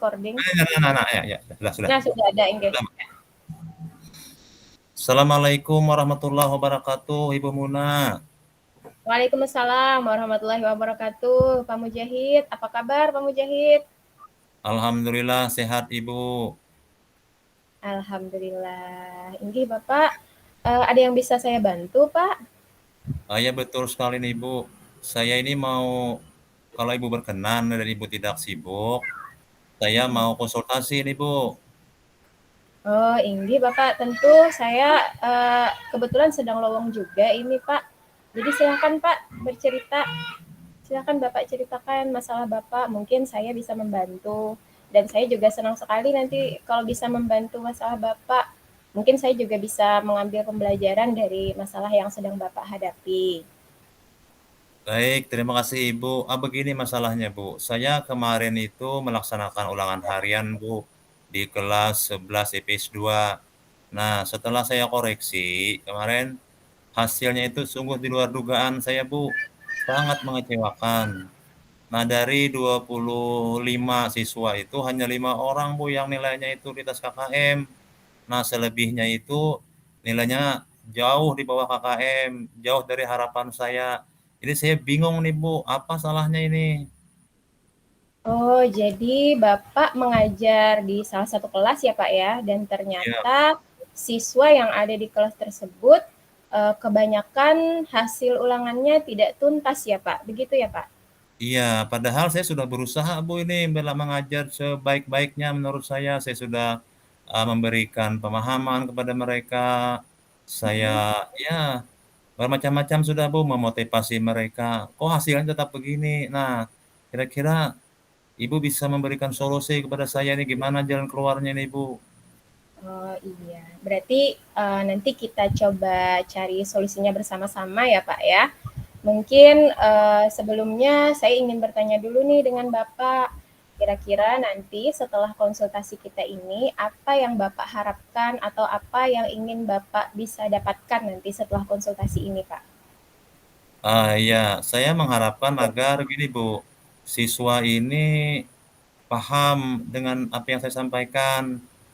Recording. Nah, ya, sudah. Nah, sudah ada Inggih. Assalamualaikum warahmatullahi wabarakatuh, Ibu Muna. Waalaikumsalam warahmatullahi wabarakatuh. Pak Mujahid, apa kabar Pak Mujahid? Alhamdulillah sehat, Ibu. Alhamdulillah. Inggih Bapak, ada yang bisa saya bantu Pak? Ya betul sekali nih, Ibu. Saya ini mau, kalau Ibu berkenan dan Ibu tidak sibuk, saya mau konsultasi nih, Bu. Oh, Inggih Bapak, tentu saya kebetulan sedang lowong juga ini Pak. Jadi silakan Pak bercerita. Silakan Bapak ceritakan masalah Bapak, mungkin saya bisa membantu. Dan saya juga senang sekali nanti kalau bisa membantu masalah Bapak. Mungkin saya juga bisa mengambil pembelajaran dari masalah yang sedang Bapak hadapi. Baik, terima kasih, Ibu. Begini masalahnya, Bu. Saya kemarin itu melaksanakan ulangan harian, Bu, di kelas 11 IPS 2. Nah, setelah saya koreksi, kemarin hasilnya itu sungguh di luar dugaan saya, Bu. Sangat mengecewakan. Nah, dari 25 siswa itu hanya 5 orang, Bu, yang nilainya itu di atas KKM. Nah, selebihnya itu nilainya jauh di bawah KKM, jauh dari harapan saya. Jadi saya bingung nih, Bu, apa salahnya ini? Oh, jadi Bapak mengajar di salah satu kelas ya Pak ya, dan Ya, ternyata siswa yang ada di kelas tersebut kebanyakan hasil ulangannya tidak tuntas ya Pak, begitu ya Pak? iya, padahal saya sudah berusaha, Bu, ini bela mengajar sebaik-baiknya menurut saya. Saya sudah memberikan pemahaman kepada mereka. Saya ya bermacam-macam sudah, Bu, memotivasi mereka. Kok hasilnya tetap begini? Nah, kira-kira Ibu bisa memberikan solusi kepada saya nih, gimana jalan keluarnya nih, Bu? Oh iya, berarti nanti kita coba cari solusinya bersama-sama ya Pak ya. Mungkin sebelumnya saya ingin bertanya dulu nih dengan Bapak, kira-kira nanti setelah konsultasi kita ini, apa yang Bapak harapkan atau apa yang ingin Bapak bisa dapatkan nanti setelah konsultasi ini Pak? Iya, saya mengharapkan agar gini, Bu, siswa ini paham dengan apa yang saya sampaikan.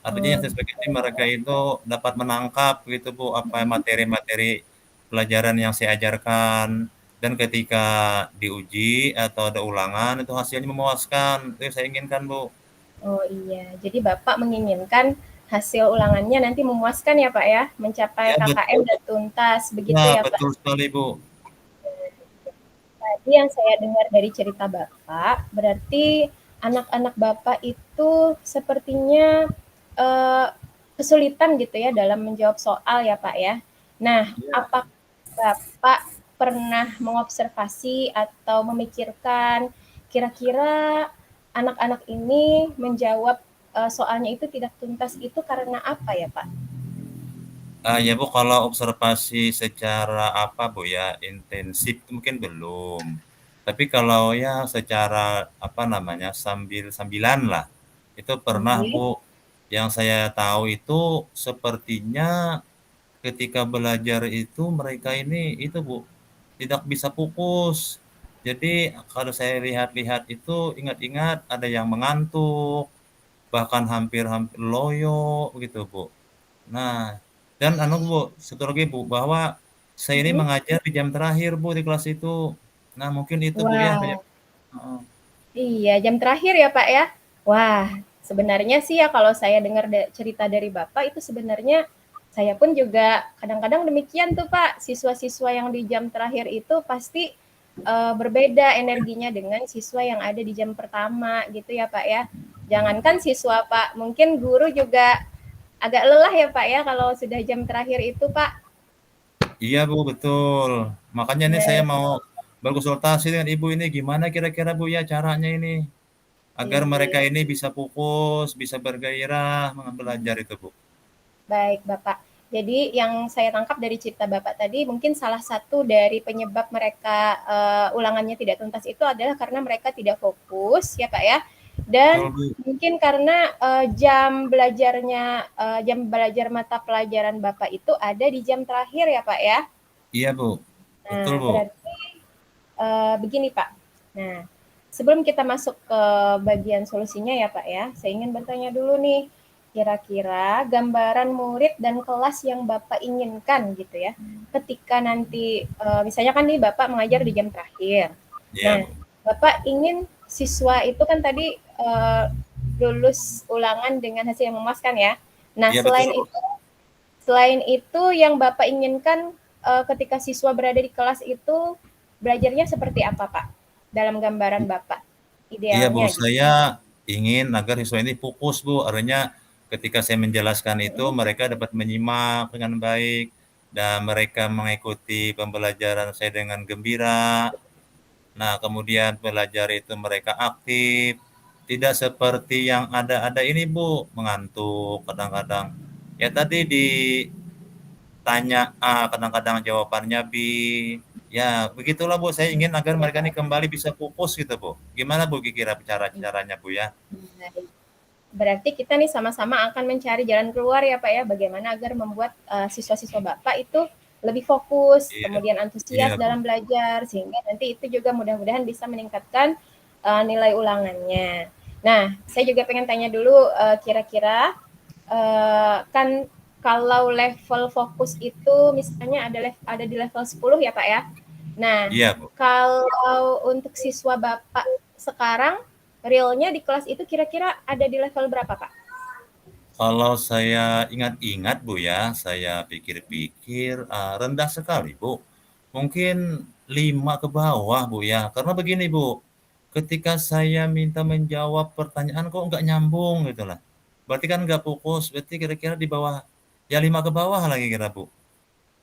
Artinya yang Oh, saya sampaikan ini mereka itu dapat menangkap gitu, Bu, apa materi-materi pelajaran yang saya ajarkan. Dan ketika diuji atau ada ulangan itu hasilnya memuaskan. Itu yang saya inginkan, Bu. oh iya, jadi Bapak menginginkan hasil ulangannya nanti memuaskan ya Pak ya, mencapai Ya, KKM betul. dan tuntas, Ya, begitu ya Pak? betul sekali, Bu. Tadi yang saya dengar dari cerita Bapak, berarti anak-anak Bapak itu sepertinya eh, kesulitan gitu ya dalam menjawab soal ya Pak ya. Nah, Ya. apakah Bapak pernah mengobservasi atau memikirkan kira-kira anak-anak ini menjawab soalnya itu tidak tuntas itu karena apa ya Pak? Ya Bu, kalau observasi secara apa Bu ya, intensif mungkin belum. Tapi kalau ya secara apa namanya, sambil-sambilan lah, itu pernah Oke. Bu. Yang saya tahu itu sepertinya ketika belajar itu mereka ini itu Bu, tidak bisa fokus. Jadi kalau saya lihat-lihat itu ingat-ingat ada yang mengantuk, bahkan hampir-hampir loyo gitu Bu. Nah, dan Bu, satu lagi Bu, bahwa saya ini Mhm. mengajar di jam terakhir Bu di kelas itu. Nah, mungkin itu Bu ya Wah, kayak heeh. iya, jam terakhir ya, Pak, ya? Wah, sebenarnya sih ya kalau saya dengar cerita dari Bapak itu sebenarnya saya pun juga kadang-kadang demikian tuh, Pak. Siswa-siswa yang di jam terakhir itu pasti berbeda energinya dengan siswa yang ada di jam pertama gitu ya, Pak, ya. Jangankan siswa, Pak, mungkin guru juga agak lelah ya, Pak, ya kalau sudah jam terakhir itu, Pak. Iya Bu, betul. Makanya nih saya Nah, mau berkonsultasi dengan Ibu ini gimana kira-kira Bu ya caranya ini agar mereka ini ini bisa fokus, bisa bergairah belajar itu Bu. baik, Bapak. Jadi yang saya tangkap dari cerita Bapak tadi, mungkin salah satu dari penyebab mereka ulangannya tidak tuntas itu adalah karena mereka tidak fokus, ya Pak ya. Dan Betul Bu. mungkin karena jam belajar mata pelajaran Bapak itu ada di jam terakhir ya Pak ya. Iya Bu. Betul Nah, Bu. berarti begini Pak. Nah, sebelum kita masuk ke bagian solusinya ya Pak ya, saya ingin bertanya dulu nih, kira-kira gambaran murid dan kelas yang Bapak inginkan gitu ya, ketika nanti misalnya kan nih Bapak mengajar di jam terakhir. Iya, Nah, Bu. Bapak ingin siswa itu kan tadi lulus ulangan dengan hasil yang memuaskan ya. Nah, Iya, betul, Bu. selain itu yang Bapak inginkan ketika siswa berada di kelas itu belajarnya seperti apa, Pak? Dalam gambaran Bapak, Iya, Bu, idealnya gitu. saya ingin agar siswa ini fokus, Bu. Artinya ketika saya menjelaskan itu mereka dapat menyimak dengan baik dan mereka mengikuti pembelajaran saya dengan gembira. Nah, kemudian belajar itu mereka aktif, tidak seperti yang ada-ada ini, Bu, mengantuk kadang-kadang. Ya tadi ditanya A, kadang-kadang jawabannya B. Ya, begitulah Bu, saya ingin agar Ya, mereka ini Pak. kembali bisa fokus gitu Bu. Gimana Bu kira cara-caranya Bu ya? Baik. Berarti kita nih sama-sama akan mencari jalan keluar ya Pak ya, bagaimana agar membuat siswa-siswa Bapak itu lebih fokus, Iya, kemudian iya antusias Bu. dalam belajar, sehingga nanti itu juga mudah-mudahan bisa meningkatkan nilai ulangannya. Nah, saya juga pengen tanya dulu, kira-kira kan kalau level fokus itu misalnya ada di level 10 ya Pak ya. Nah, Iya Bu. kalau untuk siswa Bapak sekarang realnya di kelas itu kira-kira ada di level berapa, Pak? Kalau saya ingat-ingat Bu ya, saya pikir-pikir rendah sekali Bu. Mungkin 5 ke bawah Bu ya. Karena begini Bu, ketika saya minta menjawab pertanyaan kok nggak nyambung gitu lah. Berarti kan nggak fokus, berarti kira-kira di bawah, ya 5 ke bawah lagi kira Bu.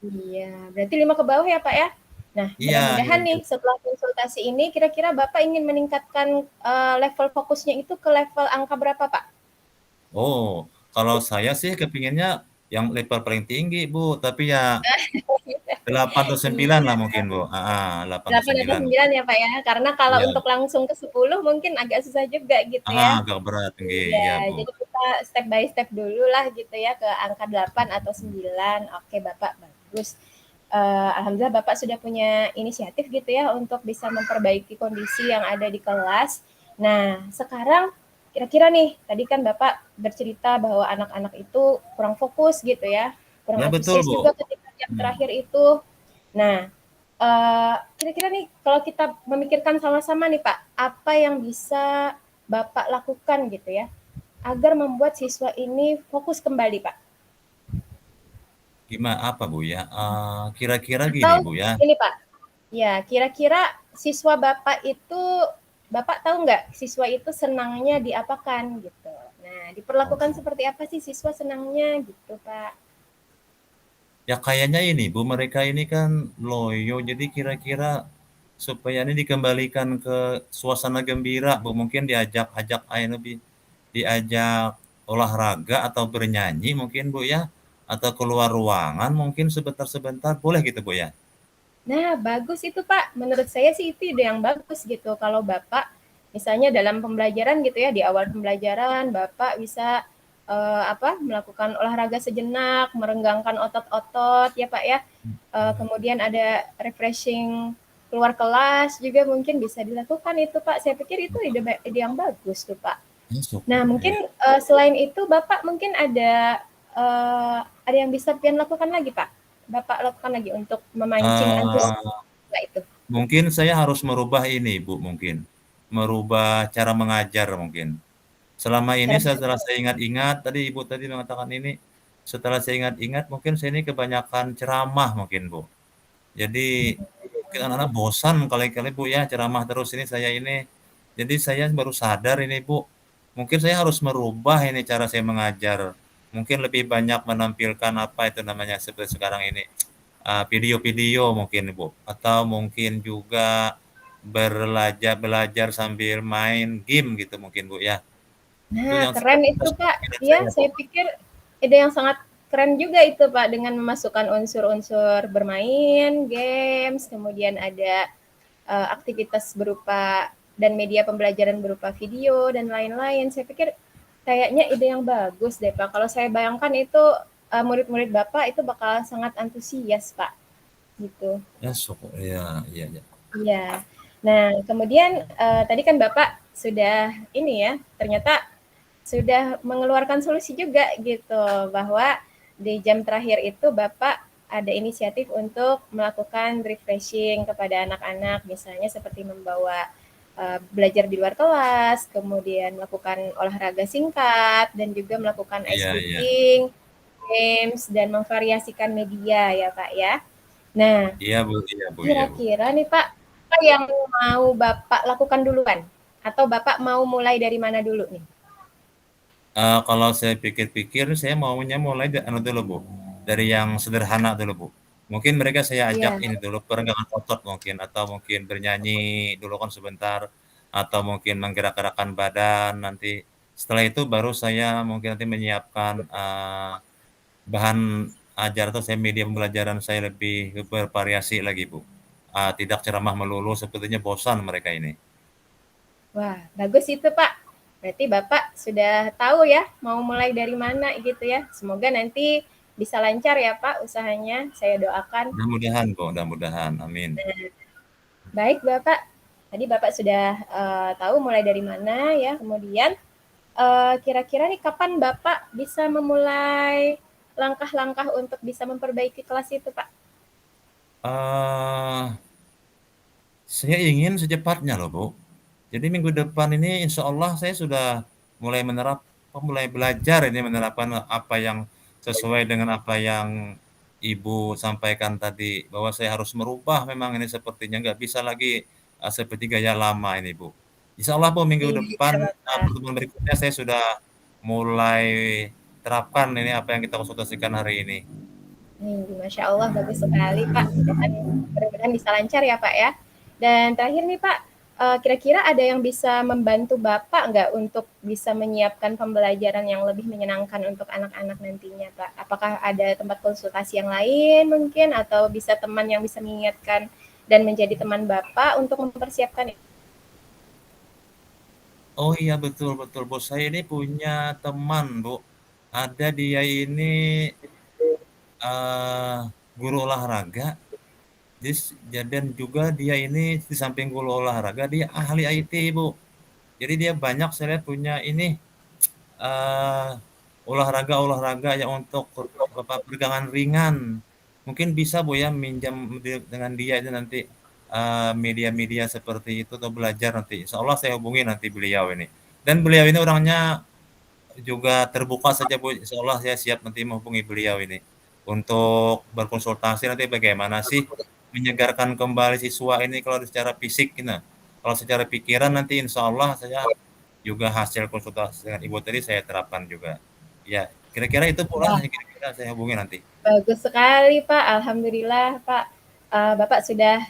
Iya, berarti 5 ke bawah ya, Pak ya? Nah, Iya, iya, mudah-mudahan nih iya. setelah konsultasi ini kira-kira Bapak ingin meningkatkan level fokusnya itu ke level angka berapa, Pak? Oh, kalau saya sih kepinginnya yang level paling tinggi Bu, tapi ya 8 atau 9 Iya, lah mungkin Bu. 8 atau 8 atau 9. 9 ya, Pak ya? Karena kalau Iya. untuk langsung ke 10 mungkin agak susah juga gitu ya. Agak berat, nggih, iya, Iya, Bu. jadi kita step by step dulu lah gitu ya ke angka 8 atau 9. Oke, Bapak, bagus. Alhamdulillah Bapak sudah punya inisiatif gitu ya untuk bisa memperbaiki kondisi yang ada di kelas. Nah, sekarang kira-kira nih, tadi kan Bapak bercerita bahwa anak-anak itu kurang fokus gitu ya, kurang Ya betul, antusias Bu. juga ketika jam Hmm. terakhir itu. Nah, kira-kira nih kalau kita memikirkan sama-sama nih Pak, apa yang bisa Bapak lakukan gitu ya, agar membuat siswa ini fokus kembali Pak? Gimana apa, Bu, ya? Kira-kira gini, Atau Bu, ya. ini Pak, ya kira-kira siswa Bapak itu, Bapak tahu nggak siswa itu senangnya diapakan gitu. Nah, diperlakukan Oh. seperti apa sih siswa senangnya gitu Pak? Ya kayaknya ini, Bu, mereka ini kan loyo, jadi kira-kira supaya ini dikembalikan ke suasana gembira, Bu, mungkin diajak-ajak lebih diajak olahraga atau bernyanyi mungkin, Bu, ya, atau keluar ruangan mungkin sebentar-sebentar, boleh gitu, Bu, ya? Nah, bagus itu Pak. Menurut saya sih itu ide yang bagus gitu. Kalau Bapak misalnya dalam pembelajaran gitu ya, di awal pembelajaran Bapak bisa melakukan olahraga sejenak, merenggangkan otot-otot ya Pak ya. Kemudian ada refreshing keluar kelas juga mungkin bisa dilakukan itu Pak. Saya pikir itu ide yang bagus tuh Pak. Ya Nah, syukur, mungkin ya. selain itu Bapak mungkin ada yang bisa Pian lakukan lagi, Pak? Bapak lakukan lagi untuk memancing antusiasme Eee itu? Mungkin saya harus merubah ini, Bu, mungkin. Merubah cara mengajar mungkin. Selama ini Cara setelah belajar. saya ingat-ingat, tadi Ibu tadi mengatakan ini, setelah saya ingat-ingat mungkin saya ini kebanyakan ceramah mungkin, Bu. Jadi mungkin anak-anak bosan kali-kali, Bu, ya ceramah terus ini saya ini. Jadi saya baru sadar ini, Bu, mungkin saya harus merubah ini cara saya mengajar. Mungkin lebih banyak menampilkan apa itu namanya seperti sekarang ini, video-video mungkin, Bu, atau mungkin juga belajar sambil main game gitu mungkin, Bu, ya. Itu Nah, yang keren itu, Pak. pikiran Iya, saya, Bu. saya pikir ide yang sangat keren juga itu, Pak, dengan memasukkan unsur-unsur bermain, games, kemudian ada aktivitas berupa dan media pembelajaran berupa video dan lain-lain. Saya pikir kayaknya ide yang bagus deh, Pak. Kalau saya bayangkan itu murid-murid Bapak itu bakal sangat antusias, Pak. Gitu. Ya, iya, iya, iya. Iya. Nah, kemudian tadi kan Bapak sudah ini ya, ternyata sudah mengeluarkan solusi juga gitu, bahwa di jam terakhir itu Bapak ada inisiatif untuk melakukan refreshing kepada anak-anak, misalnya seperti membawa belajar di luar kelas, kemudian melakukan olahraga singkat, dan juga melakukan ice Iya iya. cooking, games, dan memvariasikan media ya Pak ya. Nah, Iya, Bu, iya, Bu, iya, Bu. kira-kira nih Pak, apa yang mau Bapak lakukan duluan? Atau Bapak mau mulai dari mana dulu nih? Kalau saya pikir-pikir, saya maunya mulai anu dulu, Bu, dari yang sederhana dulu, Bu. Mungkin mereka saya ajak Iya. ini dulu, peregangan otot mungkin, atau mungkin bernyanyi dulu kan sebentar, atau mungkin menggerak-gerakkan badan, nanti setelah itu baru saya mungkin nanti menyiapkan, bahan ajar atau saya media pembelajaran saya lebih bervariasi lagi, Bu. Tidak ceramah melulu, sepertinya bosan mereka ini. Wah, bagus itu, Pak. Berarti Bapak sudah tahu ya mau mulai dari mana gitu ya. Semoga nanti bisa lancar ya, Pak, usahanya. Saya doakan. Mudah-mudahan, Bu, mudah-mudahan, amin. Baik, Bapak. Tadi Bapak sudah tahu mulai dari mana ya. Kemudian kira-kira nih kapan Bapak bisa memulai langkah-langkah untuk bisa memperbaiki kelas itu, Pak? Eee, saya ingin secepatnya loh, Bu. Jadi minggu depan ini insya Allah saya sudah mulai belajar ini menerapkan apa yang sesuai dengan apa yang Ibu sampaikan tadi, bahwa saya harus merubah memang ini sepertinya nggak bisa lagi, seperti gaya lama ini, Bu. Insya Allah, Bu, minggu Iya, depan, Bapak. pertemuan berikutnya saya sudah mulai terapkan ini apa yang kita konsultasikan hari ini. Masya Allah, bagus sekali, Pak. Mudah-mudahan bisa lancar ya, Pak ya. Dan terakhir nih, Pak, kira-kira ada yang bisa membantu Bapak nggak untuk bisa menyiapkan pembelajaran yang lebih menyenangkan untuk anak-anak nantinya, Pak? Apakah ada tempat konsultasi yang lain mungkin, atau bisa teman yang bisa mengingatkan dan menjadi teman Bapak untuk mempersiapkan itu? Oh iya, betul betul, Bos saya ini punya teman, Bu. Ada dia ini, eee, guru olahraga, dan juga dia ini di samping guru olahraga, dia ahli IT, Bu. Jadi dia banyak saya lihat punya ini, eee, olahraga-olahraga yang untuk peregangan ringan. Mungkin bisa, Bu, ya minjam dengan dia itu nanti, media-media seperti itu atau belajar nanti. Insya Allah saya hubungi nanti beliau ini. Dan beliau ini orangnya juga terbuka saja, Bu, insyaallah saya siap nanti menghubungi beliau ini, untuk berkonsultasi nanti bagaimana sih menyegarkan kembali siswa ini kalau secara fisik gitu. Kalau secara pikiran nanti insyaallah saya juga hasil konsultasi dengan Ibu tadi saya terapkan juga. Ya, kira-kira itu, Bu, lah, Wah, kira-kira saya hubungi nanti. bagus sekali, Pak. Alhamdulillah, Pak. Bapak sudah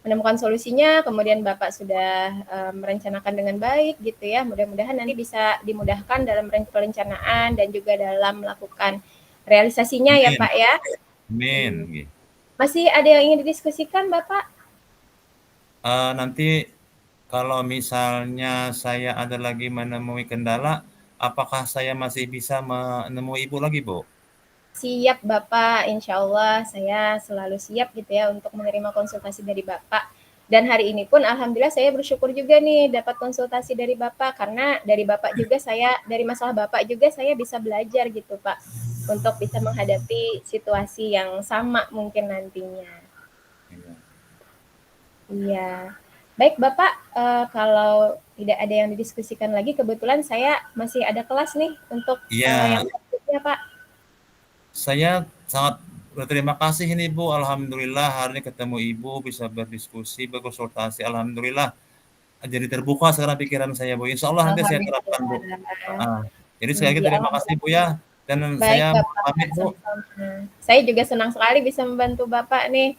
menemukan solusinya, kemudian Bapak sudah merencanakan dengan baik gitu ya. Mudah-mudahan nanti bisa dimudahkan dalam perencanaan dan juga dalam melakukan realisasinya ya, Amin Pak ya. amin, nggih. Masih ada yang ingin didiskusikan, Bapak? Nanti kalau misalnya saya ada lagi menemui kendala, apakah saya masih bisa menemui Ibu lagi, Bu? Siap, Bapak. Insya Allah saya selalu siap gitu ya untuk menerima konsultasi dari Bapak. Dan hari ini pun alhamdulillah saya bersyukur juga nih dapat konsultasi dari Bapak karena dari Bapak juga saya dari masalah Bapak juga saya bisa belajar gitu, Pak, untuk bisa menghadapi situasi yang sama mungkin nantinya. Iya. Iya. Baik, Bapak, kalau tidak ada yang didiskusikan lagi kebetulan saya masih ada kelas nih untuk Iya, yang selanjutnya, Pak. saya sangat berterima kasih ini, Bu, alhamdulillah hari ini ketemu Ibu, bisa berdiskusi, berkonsultasi, alhamdulillah jadi terbuka sekarang pikiran saya, Bu. Insyaallah nanti saya terapkan, Bu. Alhamdulillah. Heeh. Jadi sekali lagi Iya, terima kasih, Bu, alhamdulillah. ya, dan Baik, saya mohon Bapak, pamit, Bu. sama-sama. Saya juga senang sekali bisa membantu Bapak nih.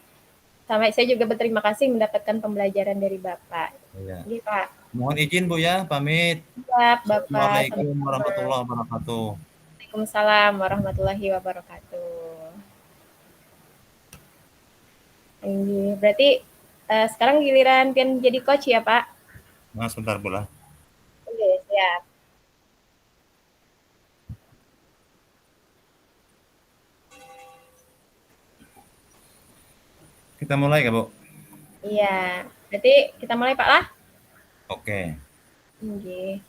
Sampai saya juga berterima kasih mendapatkan pembelajaran dari Bapak. Iya. Iya, Pak. Mohon izin, Bu, ya, pamit. Siap, Bapak. Assalamualaikum Sama-sama. warahmatullahi wabarakatuh. Waalaikumsalam warahmatullahi wabarakatuh. Iya, berarti sekarang giliran Pian jadi coach ya, Pak? Nah, sebentar, Bu, lah. Oke, siap. Kita mulai ya, Bu? Iya. Berarti kita mulai Pak lah. Oke. Nggih.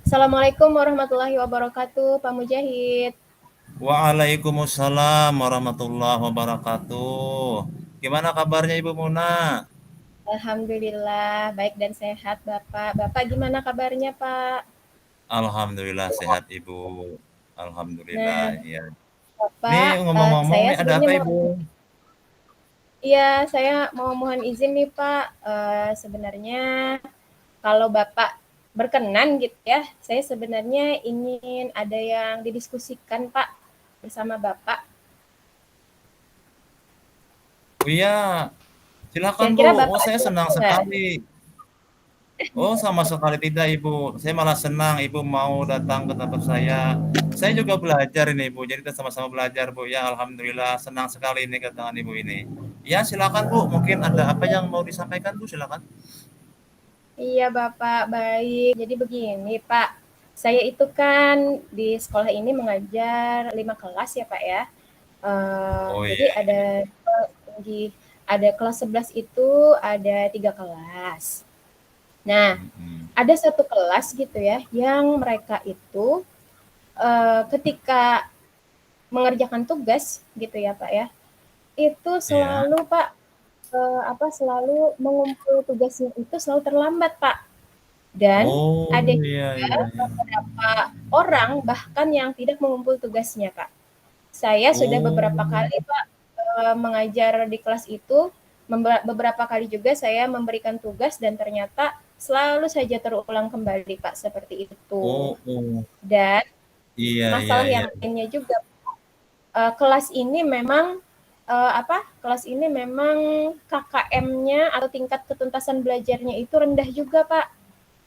Assalamualaikum warahmatullahi wabarakatuh, Pak Mujahid. Waalaikumsalam warahmatullahi wabarakatuh. Gimana kabarnya Ibu Muna? Alhamdulillah baik dan sehat Bapak. Bapak gimana kabarnya Pak? Alhamdulillah sehat Ibu. Alhamdulillah, Nah, iya. Nih Bapak, ngomong-ngomong saya nih ada sebenarnya apa mau Ibu? iya, saya mau mohon izin nih Pak. Sebenarnya kalau Bapak berkenan gitu ya, saya sebenarnya ingin ada yang didiskusikan Pak bersama Bapak. Oh iya, silakan Bu. Kira-kira Oh Bapak saya ada senang waktu nggak? sekali. Oh sama sekali tidak Ibu. Saya malah senang Ibu mau datang ke tempat saya. Saya juga belajar ini Bu. Jadi kita sama-sama belajar Bu. Ya Alhamdulillah senang sekali ini kedatangan Ibu ini. Ya silakan Bu. Mungkin ada apa yang mau disampaikan Bu? Silakan. Iya Bapak, baik. Jadi begini Pak, saya itu kan di sekolah ini mengajar 5 kelas ya Pak ya. Oh Jadi iya ada iya. di ada kelas 11 itu ada 3 kelas. Nah, Mm-mm. ada satu kelas gitu ya, yang mereka itu ketika mengerjakan tugas gitu ya Pak ya, itu Iya. selalu Pak selalu mengumpul tugasnya itu selalu terlambat Pak. Dan Oh ada iya juga iya iya. beberapa orang bahkan yang tidak mengumpul tugasnya Kak. Saya sudah beberapa Oh. kali Pak mengajar di kelas itu, beberapa kali juga saya memberikan tugas dan ternyata selalu saja terulang kembali Pak seperti itu. Oh, oh. Dan Iya iya masalah iya. yang lainnya juga kelas ini memang kelas ini memang KKM-nya atau tingkat ketuntasan belajarnya itu rendah juga Pak.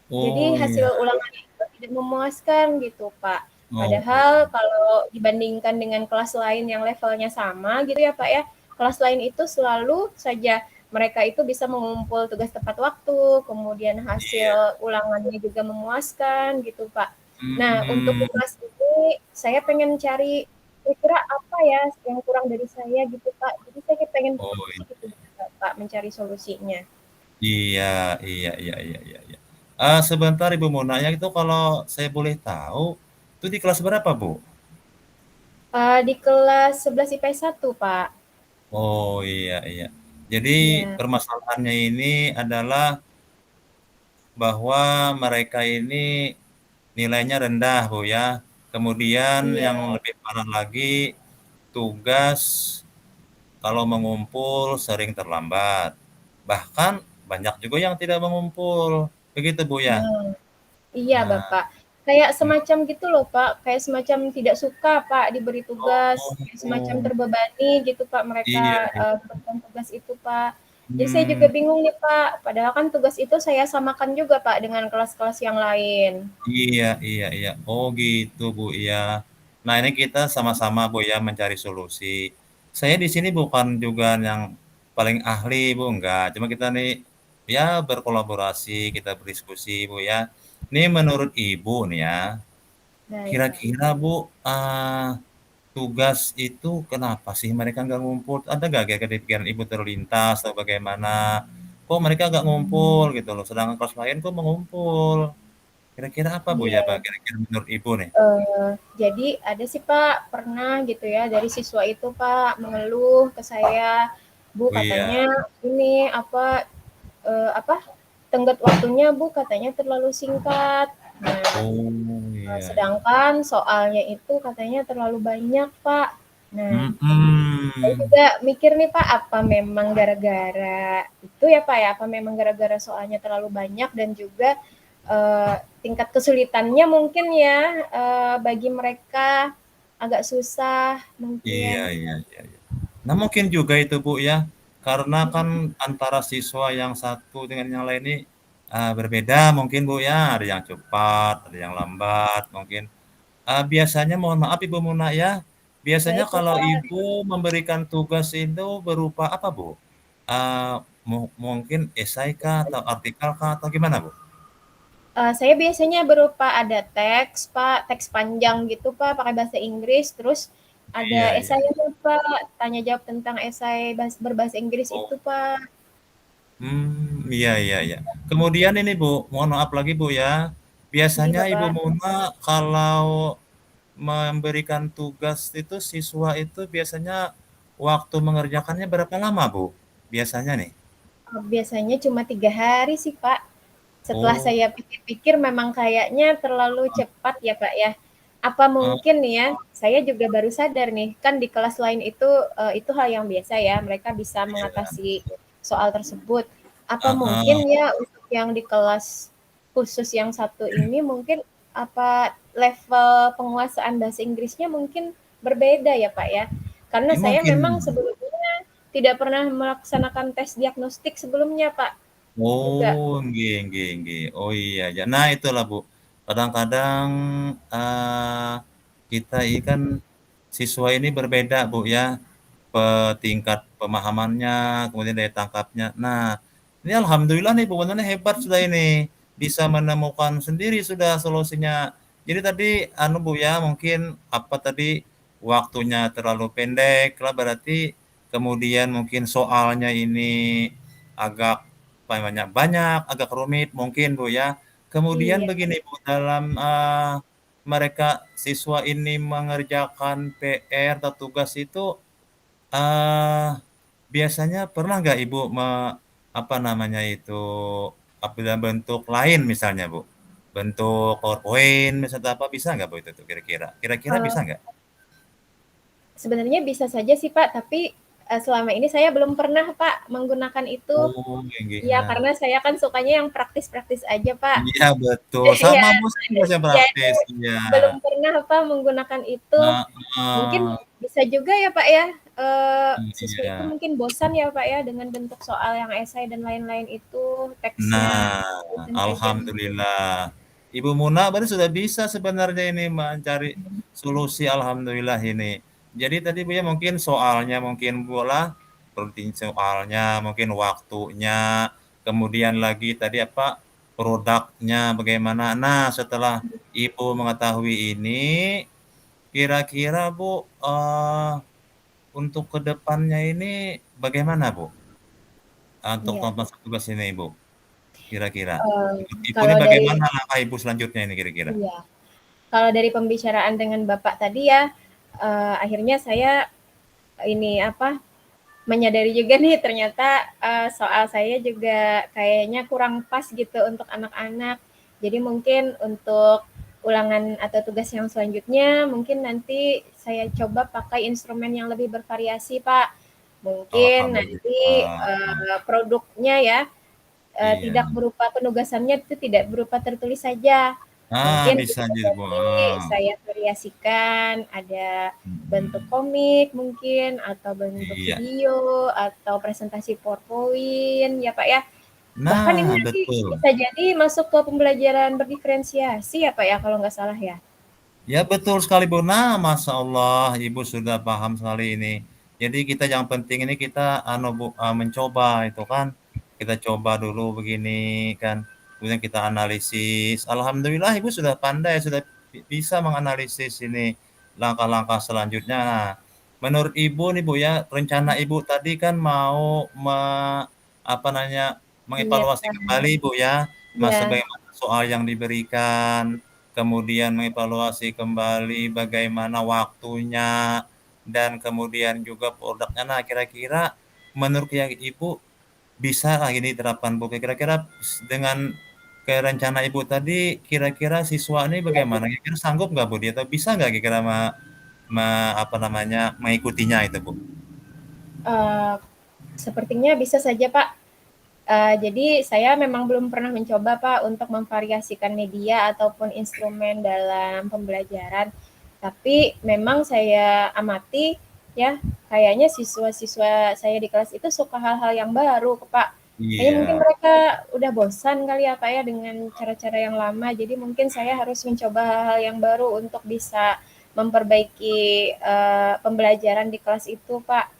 Jadi Oh hasil iya. ulangannya itu tidak memuaskan gitu Pak. Oh, Padahal oh. kalau dibandingkan dengan kelas lain yang levelnya sama gitu ya Pak ya, kelas lain itu selalu saja mereka itu bisa mengumpul tugas tepat waktu, kemudian Iya. hasil ulangannya juga memuaskan gitu Pak. Nah untuk di Mm-mm. kelas ini saya pengen cari kira-kira apa ya yang kurang dari saya gitu Pak. Jadi saya pengen Oh diskusi iya. gitu Pak mencari solusinya. Iya iya iya iya iya. Iya. Sebentar Ibu mau nanya itu kalau saya boleh tahu itu di kelas berapa Bu? Di kelas 11 IPS 1 Pak. Oh iya iya. Jadi Iya. permasalahannya ini adalah bahwa mereka ini nilainya rendah Bu ya. Kemudian Iya, yang lebih parah lagi tugas kalau mengumpul sering terlambat. Bahkan banyak juga yang tidak mengumpul. Begitu Bu ya? nah, iya Nah, Bapak. Kayak hmm. semacam gitu loh Pak, kayak semacam tidak suka Pak diberi tugas, Oh, kayak semacam oh. terbebani gitu Pak mereka Iya, iya. memberikan tugas itu Pak. Jadi saya juga Hmm, bingung nih Pak, padahal kan tugas itu saya samakan juga Pak dengan kelas-kelas yang lain. iya, iya, iya. Oh gitu Bu, iya. Nah ini kita sama-sama Bu ya mencari solusi. Saya di sini bukan juga yang paling ahli Bu, enggak. Cuma kita nih ya berkolaborasi, kita berdiskusi Bu ya. Ini menurut Ibu nih ya, Baik Pak. kira-kira Bu, tugas itu kenapa sih mereka nggak ngumpul? Ada nggak kira-kira di pikiran Ibu terlintas atau bagaimana? Kok mereka nggak ngumpul gitu loh, sedangkan kelas lain kok mengumpul? Kira-kira apa Bu ya Pak, Iya, kira-kira menurut Ibu nih? jadi ada sih Pak, pernah gitu ya dari siswa itu Pak mengeluh ke saya, "Bu Oh iya, katanya ini apa, tenggat waktunya Bu katanya terlalu singkat." Nah, oh iya iya. sedangkan soalnya itu katanya terlalu banyak Pak. Nah, saya Mhm, juga mikir nih Pak, apa memang gara-gara itu ya Pak ya, apa memang gara-gara soalnya terlalu banyak dan juga tingkat kesulitannya mungkin ya bagi mereka agak susah iya mungkin. iya iya iya. Nah mungkin juga itu Bu ya, karena kan antara siswa yang satu dengan yang lain ini, berbeda mungkin Bu ya, ada yang cepat, ada yang lambat mungkin. Biasanya mohon maaf Ibu Muna ya, biasanya Baik kalau Bapak. Ibu memberikan tugas itu berupa apa Bu? Eee, mungkin esai kah atau artikel kah atau gimana Bu? Saya biasanya berupa ada teks Pak, teks panjang gitu Pak, pakai bahasa Inggris, terus ada Iya iya. esainya Pak, tanya jawab tentang esai berbahasa Inggris Oh itu Pak. Iya iya iya. Kemudian ini Bu, mohon maaf lagi Bu ya, Iya, biasanya Ibu Bapak. Muna kalau memberikan tugas itu siswa itu biasanya waktu mengerjakannya berapa lama Bu? Biasanya nih? Biasanya cuma 3 hari sih, Pak. Setelah Oh, saya pikir-pikir memang kayaknya terlalu cepat ya, Pak, ya. Apa heeh, mungkin nih ya, saya juga baru sadar nih, kan di kelas lain itu hal yang biasa ya, mereka bisa iya, mengatasi soal tersebut. Apa mungkin heeh. ya untuk yang di kelas khusus yang satu ini mungkin apa level penguasaan bahasa Inggrisnya mungkin berbeda ya, Pak, ya? Karena Ya saya mungkin. memang sebelumnya tidak pernah melaksanakan tes diagnostik sebelumnya, Pak, juga. Oh, nggih nggih nggih. Oh, iya ya. Nah, itulah, Bu. Kadang-kadang, eee, kita ini kan siswa ini berbeda, Bu, ya, tingkat pemahamannya, kemudian daya tangkapnya. Nah, ini alhamdulillah nih, Bu, Wanana hebat sudah ini, bisa menemukan sendiri sudah solusinya. Jadi tadi anu, Bu, ya, mungkin apa tadi, waktunya terlalu pendek lah berarti, kemudian mungkin soalnya ini agak banyak banyak, agak rumit mungkin, Bu, ya. Kemudian Iya, begini, Bu, dalam, mereka siswa ini mengerjakan PR atau tugas itu, eee, biasanya pernah nggak Ibu apa namanya itu, dalam bentuk lain misalnya, Bu? Bentuk PowerPoint misalnya apa, bisa nggak, Bu, itu tuh kira-kira? Kira-kira bisa eee, nggak? sebenarnya bisa saja sih, Pak, tapi, selama ini saya belum pernah, Pak, menggunakan itu. Oh, nggih nggih, Iya, nah. karena saya kan sukanya yang praktis-praktis aja, Pak. Iya betul, Iya, sama Bu, saya juga yang jadi praktis, iya. belum pernah, Pak, menggunakan itu. Mungkin Heeh, bisa juga ya, Pak, ya, siswa itu iya. mungkin bosan ya, Pak, ya, dengan bentuk soal yang esai dan lain-lain itu, teksnya Nah, itu saja. alhamdulillah. Ibu Muna berarti sudah bisa sebenarnya ini mencari solusi alhamdulillah ini. Jadi tadi Bu ya mungkin soalnya mungkin bola, rutin soalnya, mungkin waktunya, kemudian lagi tadi apa, produknya bagaimana. Nah, setelah Ibu mengetahui ini, kira-kira Bu, untuk ke depannya ini bagaimana Bu? Untuk Iya, masa tugas ini Ibu? Kira-kira. Menurut Ibu ini kalau dari bagaimana langkah Ibu selanjutnya ini kira-kira? iya, kalau dari pembicaraan dengan Bapak tadi ya, akhirnya saya ini apa, menyadari juga nih ternyata, soal saya juga kayaknya kurang pas gitu untuk anak-anak. Jadi mungkin untuk ulangan atau tugas yang selanjutnya, mungkin nanti saya coba pakai instrumen yang lebih bervariasi, Pak. Mungkin nanti, Alhamdulillah. produknya ya, Iya. tidak berupa penugasannya itu tidak berupa tertulis saja. Ah, Mungkin bisa bisa jadi, Bu, jadi saya variasikan, ada bentuk mhm. komik mungkin, atau bentuk Iya. video, atau presentasi PowerPoint, ya Pak ya. Bahkan ini Nah, nanti betul. bisa jadi masuk ke pembelajaran berdiferensiasi ya Pak ya, kalau nggak salah ya? Ya betul sekali, Bu. Nah, masya Allah, Ibu sudah paham sekali ini. Jadi kita yang penting ini kita anu Bu, mencoba itu kan. Kita coba dulu begini kan, kemudian kita analisis. Alhamdulillah Ibu sudah pandai, sudah bisa menganalisis ini langkah-langkah selanjutnya. Nah, menurut Ibu nih Bu ya, rencana Ibu tadi kan mau apa namanya, mengevaluasi Menyiapkan, kembali Bu ya, masa ya, bagaimana soal yang diberikan, kemudian mengevaluasi kembali bagaimana waktunya, dan kemudian juga produknya. Nah, kira-kira menurut yang Ibu bisa lah ini diterapkan, Bu? Kira-kira dengan rencana Ibu tadi, kira-kira siswa ini ya, bagaimana? Kira-kira sanggup nggak, Bu, dia? Atau bisa nggak kira-kira apa namanya, mengikutinya itu, Bu? eee, sepertinya bisa saja Pak. Jadi saya memang belum pernah mencoba Pak untuk memvariasikan media ataupun instrumen dalam pembelajaran. Tapi memang saya amati ya, kayaknya siswa-siswa saya di kelas itu suka hal-hal yang baru Pak. Kayaknya mungkin Iya. mereka udah bosan kali ya Pak ya dengan cara-cara yang lama. Jadi mungkin saya harus mencoba hal-hal yang baru untuk bisa memperbaiki pembelajaran di kelas itu Pak.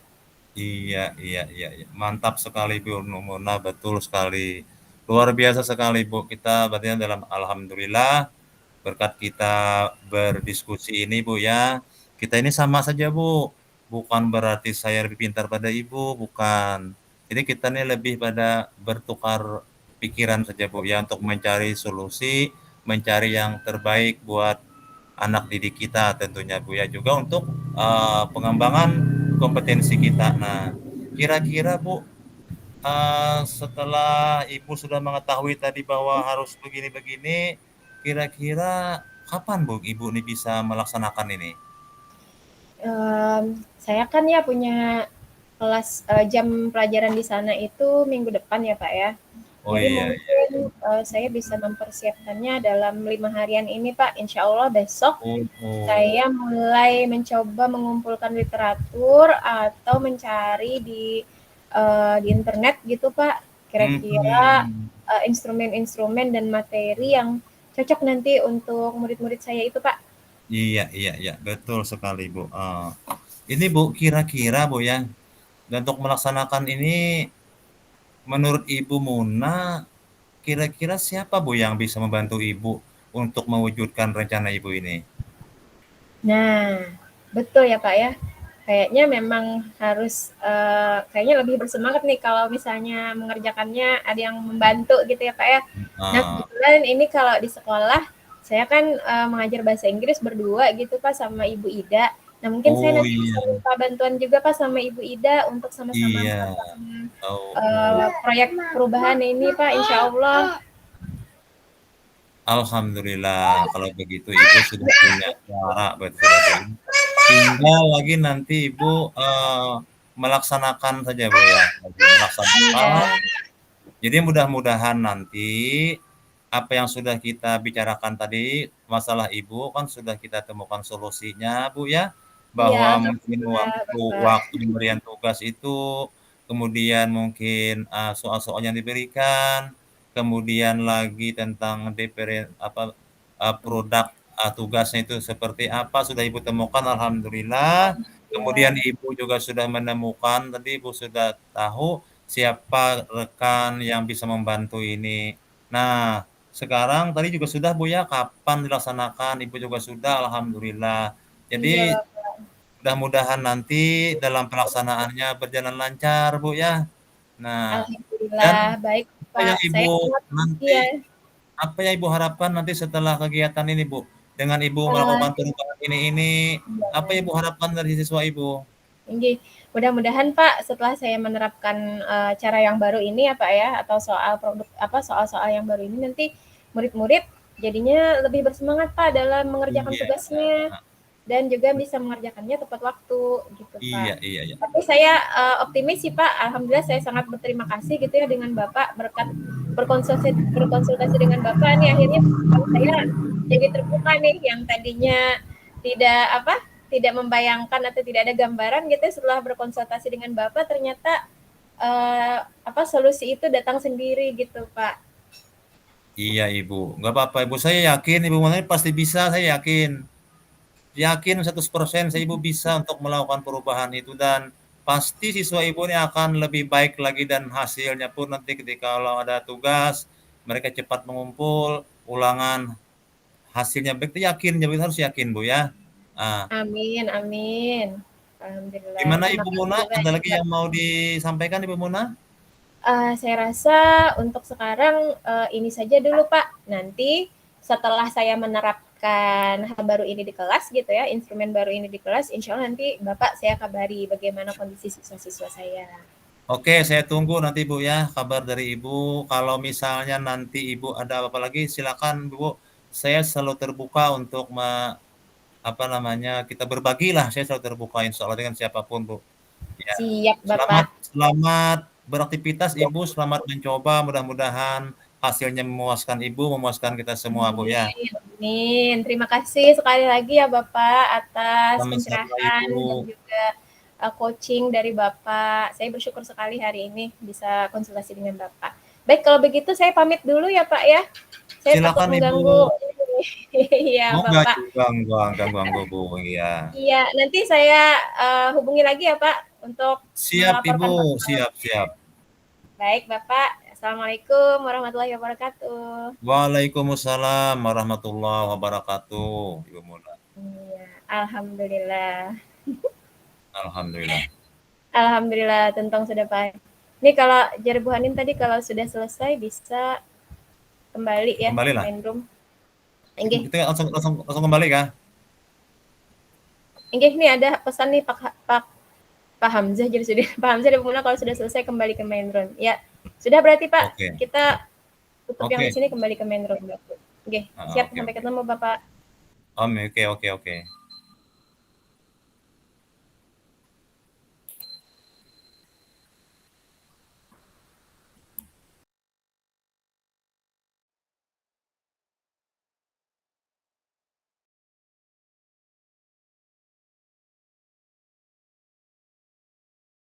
Iya iya iya iya, mantap sekali Bu Muna, betul sekali. Luar biasa sekali Bu, kita berarti dalam alhamdulillah berkat kita berdiskusi ini Bu ya, kita ini sama saja Bu, bukan berarti saya lebih pintar pada Ibu, bukan. Jadi kita nih lebih pada bertukar pikiran saja Bu ya untuk mencari solusi, mencari yang terbaik buat anak didik kita tentunya Bu ya, juga untuk pengembangan kompetensi kita. Nah, kira-kira Bu, setelah Ibu sudah mengetahui tadi bahwa harus begini-begini, kira-kira kapan Bu Ibu nih bisa melaksanakan ini? Saya kan ya punya kelas jam pelajaran di sana itu minggu depan ya Pak ya. Oh Jadi iya, iya. mungkin saya bisa mempersiapkannya dalam 5 harian ini Pak. Insya Allah besok Oh, oh. saya mulai mencoba mengumpulkan literatur atau mencari di internet gitu Pak. Kira-kira Mhm. instrumen-instrumen dan materi yang cocok nanti untuk murid-murid saya itu Pak. Iya, iya, iya, betul sekali Bu. Ini Bu, kira-kira Bu ya, dan untuk melaksanakan ini, menurut Ibu Muna, kira-kira siapa Bu yang bisa membantu Ibu untuk mewujudkan rencana Ibu ini? Nah, betul ya Pak ya. Kayaknya memang harus kayaknya lebih bersemangat nih kalau misalnya mengerjakannya ada yang membantu gitu ya Pak ya. Nah, Eee, kebetulan ini kalau di sekolah saya kan mengajar bahasa Inggris berdua gitu Pak sama Ibu Ida. Nah, mungkin saya oh nanti bisa iya, minta bantuan juga Pak sama Ibu Ida untuk sama-sama iya, melakukan oh, oh. proyek perubahan ini Pak, insya Allah. Alhamdulillah kalau begitu Ibu sudah punya cara berarti sudah Bu. Tinggal lagi nanti Ibu, melaksanakan saja Bu ya, lagi melaksanakan. Iya, Jadi mudah-mudahan nanti apa yang sudah kita bicarakan tadi, masalah Ibu kan sudah kita temukan solusinya Bu ya, iya, bahwa mungkin alhamdulillah Bapak. waktu pemberian tugas itu, kemudian mungkin, soal-soal yang diberikan, kemudian lagi tentang produk, tugasnya itu seperti apa sudah Ibu temukan alhamdulillah, kemudian Alhamdulillah. Ibu juga sudah menemukan tadi Ibu sudah tahu siapa rekan yang bisa membantu ini. Nah, sekarang tadi juga sudah Bu ya, kapan dilaksanakan, Ibu juga sudah, alhamdulillah. Iya Jadi Bapak. mudah-mudahan nanti dalam pelaksanaannya berjalan lancar Bu ya. Nah, dan Alhamdulillah, baik apa Pak. yang Saya Ibu sangat nanti iya, apa yang Ibu harapkan nanti setelah kegiatan ini Bu? Dengan Ibu eee, melakukan perubahan ini, apa yang iya, Ibu harapkan dari siswa Ibu? inggih. Mudah-mudahan Pak, setelah saya menerapkan, cara yang baru ini ya Pak ya, atau soal-soal yang baru ini nanti murid-murid jadinya lebih bersemangat Pak dalam mengerjakan Iya, tugasnya. Dan juga bisa mengerjakannya tepat waktu gitu Pak. iya, iya, iya. Tapi saya optimis sih Pak. Alhamdulillah saya sangat berterima kasih gitu ya dengan Bapak berkat berkonsultasi dengan Bapak nih akhirnya saya jadi terbuka nih yang tadinya tidak apa tidak membayangkan atau tidak ada gambaran gitu ya, setelah berkonsultasi dengan Bapak ternyata solusi itu datang sendiri gitu Pak. Iya Ibu, nggak apa-apa Ibu, saya yakin Ibu Murni pasti bisa, saya yakin. Yakin 100% saya Ibu bisa untuk melakukan perubahan itu dan pasti siswa Ibu ini akan lebih baik lagi dan hasilnya pun nanti ketika kalau ada tugas, mereka cepat mengumpul, ulangan hasilnya baik, itu yakin, jadi harus yakin Bu ya. Ah, Amin, amin. Alhamdulillah. gimana Terima Ibu kasih Muna, ada banyak lagi Pak. yang mau disampaikan Ibu Muna? Saya rasa untuk sekarang, ini saja dulu, Pak. Nanti setelah saya menerapkan hal baru ini di kelas gitu ya, instrumen baru ini di kelas, insya Allah nanti Bapak saya kabari bagaimana kondisi siswa-siswa saya. Oke, saya tunggu nanti Bu ya, kabar dari Ibu. Kalau misalnya nanti Ibu ada apa-apa lagi, silakan Bu. Saya selalu terbuka untuk apa namanya, kita berbagilah. Saya selalu terbuka insya Allah dengan siapapun Bu. Ya, Siap, selamat Bapak. selamat beraktivitas Ibu, selamat mencoba. Mudah-mudahan hasilnya memuaskan Ibu, memuaskan kita semua Bu ya. Amin, amin. Terima kasih sekali lagi ya Bapak atas Sama-sama pencerahan Ibu. dan juga coaching dari Bapak. Saya bersyukur sekali hari ini bisa konsultasi dengan Bapak. Baik, kalau begitu saya pamit dulu ya Pak ya. Saya takut Silakan Ibu. mengganggu. Iya Oh, enggak Bapak. juga, enggak ganggu Bu. Iya. Iya, nanti saya hubungi lagi ya Pak untuk Siap Ibu, melaporkan perkembangan. siap, siap. Baik Bapak. Assalamualaikum warahmatullahi wabarakatuh. Waalaikumsalam warahmatullahi wabarakatuh, Ibu Muna. Iya, alhamdulillah. Alhamdulillah. Alhamdulillah, Tentang sudah Pak. Nih kalau Jar Bu Hanin tadi kalau sudah selesai bisa kembali ya Kembali lah. main room. Inggih. Kita langsung kembali kah? Inggih nih ada pesan nih Pak Hamzah jadi sudah Pak Hamzah dan Muna kalau sudah selesai kembali ke main room. Ya, sudah berarti Pak. Oke. Kita tutup yang di Oke. sini kembali ke main room. Oke, siap Oke, sampai oke. ketemu Bapak. Oke.